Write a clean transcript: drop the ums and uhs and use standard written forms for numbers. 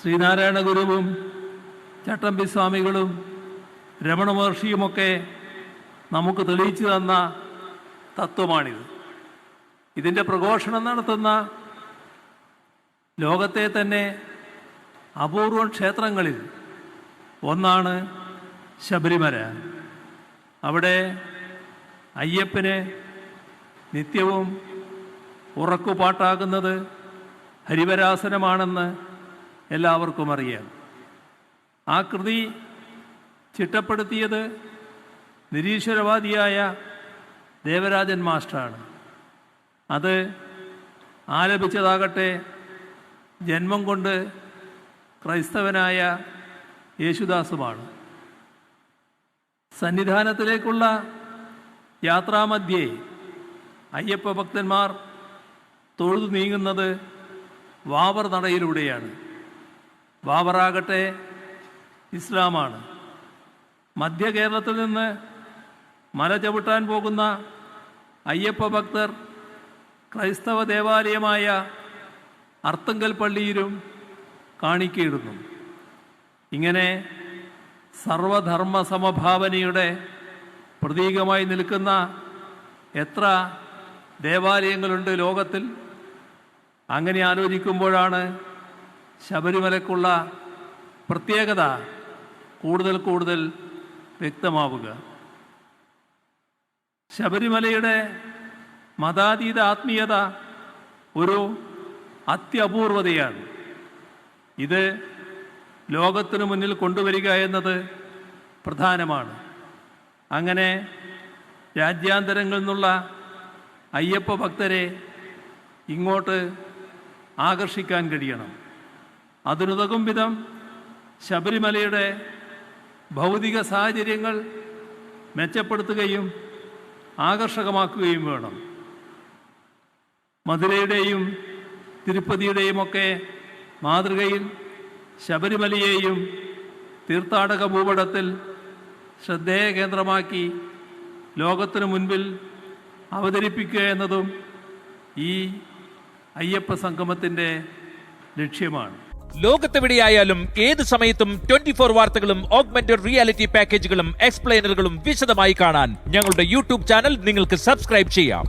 ശ്രീനാരായണ ഗുരുവും ചട്ടമ്പി സ്വാമികളും രമണ മഹർഷിയുമൊക്കെ നമുക്ക് തെളിയിച്ചു തന്ന തത്വമാണിത്. ഇതിൻ്റെ പ്രഘോഷണം നടത്തുന്ന ലോകത്തെ തന്നെ അപൂർവം ക്ഷേത്രങ്ങളിൽ ഒന്നാണ് ശബരിമല. അവിടെ അയ്യപ്പന് നിത്യവും ഉറക്കുപാട്ടാകുന്നത് ഹരിവരാസനമാണെന്ന് എല്ലാവർക്കും അറിയാം. ആ കൃതി ചിട്ടപ്പെടുത്തിയത് നിരീശ്വരവാദിയായ ദേവരാജൻ മാസ്റ്ററാണ്. അത് ആലപിച്ചതാകട്ടെ ജന്മം കൊണ്ട് ക്രൈസ്തവനായ യേശുദാസുമാണ്. സന്നിധാനത്തിലേക്കുള്ള യാത്രാമധ്യേ അയ്യപ്പ ഭക്തന്മാർ തൊഴുതു നീങ്ങുന്നത് വാവർ നടയിലൂടെയാണ്. വാവറാകട്ടെ ഇസ്ലാമാണ്. മധ്യ കേരളത്തിൽ നിന്ന് മല ചവിട്ടാൻ പോകുന്ന അയ്യപ്പ ഭക്തർ ക്രൈസ്തവ ദേവാലയമായ അർത്തുങ്കൽ പള്ളിയിലും കാണിക്കയിടുന്നു. ഇങ്ങനെ സർവധർമ്മ സമഭാവനയുടെ പ്രതീകമായി നിൽക്കുന്ന എത്ര ദേവാലയങ്ങളുണ്ട് ലോകത്തിൽ. അങ്ങനെ ആലോചിക്കുമ്പോഴാണ് ശബരിമലയ്ക്കുള്ള പ്രത്യേകത കൂടുതൽ കൂടുതൽ വ്യക്തമാവുക. ശബരിമലയുടെ മതാതീത ആത്മീയത ഒരു അത്യപൂർവതയാണ്. ഇത് ലോകത്തിനു മുന്നിൽ കൊണ്ടുവരിക എന്നത് പ്രധാനമാണ്. അങ്ങനെ രാജ്യാന്തരങ്ങളിൽ നിന്നുള്ള അയ്യപ്പ ഭക്തരെ ഇങ്ങോട്ട് ആകർഷിക്കാൻ കഴിയണം. അതിനുതകും വിധം ശബരിമലയുടെ ഭൗതിക സാഹചര്യങ്ങൾ മെച്ചപ്പെടുത്തുകയും ആകർഷകമാക്കുകയും വേണം. മധുരയുടെയും തിരുപ്പതിയുടെയും ഒക്കെ മാതൃകയിൽ ശബരിമലയെയും തീർത്ഥാടക ഭൂപടത്തിൽ ശ്രദ്ധേയ കേന്ദ്രമാക്കി ലോകത്തിനു മുൻപിൽ അവതരിപ്പിക്കുക എന്നതും ഈ അയ്യപ്പ സംഗമത്തിൻ്റെ ലക്ഷ്യമാണ്. ലോകത്തെവിടെയായാലും ഏത് സമയത്തും 24 വാർത്തകളും ഓഗ്മെന്റഡ് റിയാലിറ്റി പാക്കേജുകളും എക്സ്പ്ലെയിനറുകളും വിശദമായി കാണാൻ ഞങ്ങളുടെ യൂട്യൂബ് ചാനൽ നിങ്ങൾക്ക് സബ്സ്ക്രൈബ് ചെയ്യാം.